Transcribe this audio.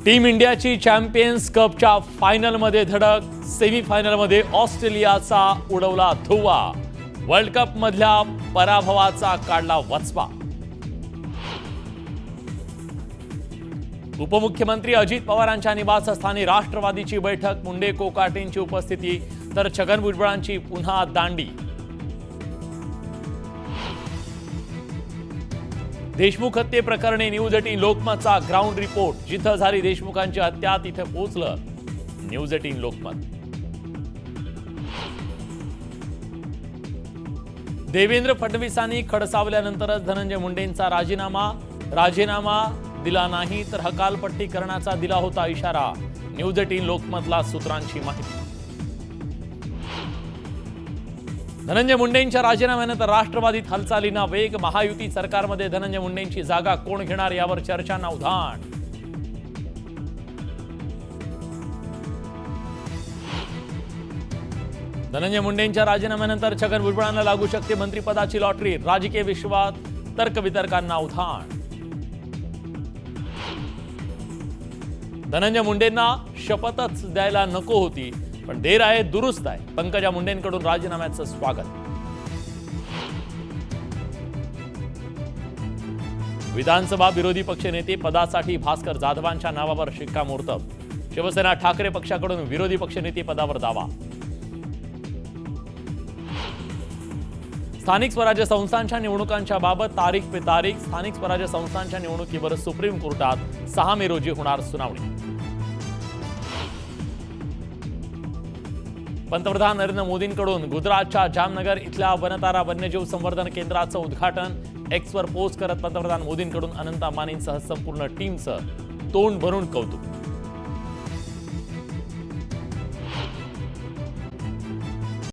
Team इंडियाची champions कपच्या फायनलमध्ये धडक, सेमीफायनलमध्ये ऑस्ट्रेलियाचा उडवला धुव्वा, वर्ल्ड कप मधल्या पराभवाचा काढला वचपा. उपमुख्यमंत्री अजित पवारांच्या निवासस्थानी राष्ट्रवादीची बैठक, मुंडे कोकाटेंची उपस्थिती तर छगन भुजबळांची पुन्हा दांडी. देशमुख हत्ये प्रकरणी न्यूज 18 लोकमतचा ग्राउंड रिपोर्ट. जिथं झाली देशमुखांची हत्या तिथे पोहोचलं न्यूज 18 लोकमत. देवेंद्र फडणवीसांनी खडसावल्यानंतरच धनंजय मुंडेंचा राजीनामा दिला नाही तर हकालपट्टी करण्याचा दिला होता इशारा. न्यूज 18 लोकमतला सूत्रांची माहिती. धनंजय मुंडेंच्या राजीनाम्यानंतर राष्ट्रवादीत हालचालींना वेग. महायुती सरकारमध्ये धनंजय मुंडेंची जागा कोण घेणार यावर चर्चांना उधाण. धनंजय मुंडेंच्या राजीनाम्यानंतर छगन भुजबळांना लागू शकते मंत्रिपदाची लॉटरी. राजकीय विश्वात तर्कवितर्कांना उधाण. धनंजय मुंडेंना शपथच द्यायला नको होती, पण देर आहे दुरुस्त आहे. पंकजा मुंडेंकडून राजीनाम्याचं स्वागत. विधानसभा विरोधी पक्षनेते पदासाठी भास्कर जाधवांच्या नावावर शिक्कामोर्तब. शिवसेना ठाकरे पक्षाकडून विरोधी पक्षनेते पदावर दावा. स्थानिक स्वराज्य संस्थांच्या निवडणुकांच्या बाबत तारीख पे तारीख. स्थानिक स्वराज्य संस्थांच्या निवडणुकीवर सुप्रीम कोर्टात 6 मे रोजी होणार सुनावणी. पंतप्रधान नरेंद्र मोदींकडून गुजरातच्या जामनगर इथल्या वनतारा वन्यजीव संवर्धन केंद्राचं उद्घाटन. एक्सवर पोस्ट करत पंतप्रधान मोदींकडून अनंत अंबानींसह संपूर्ण टीमचं तोंड भरून कौतुक.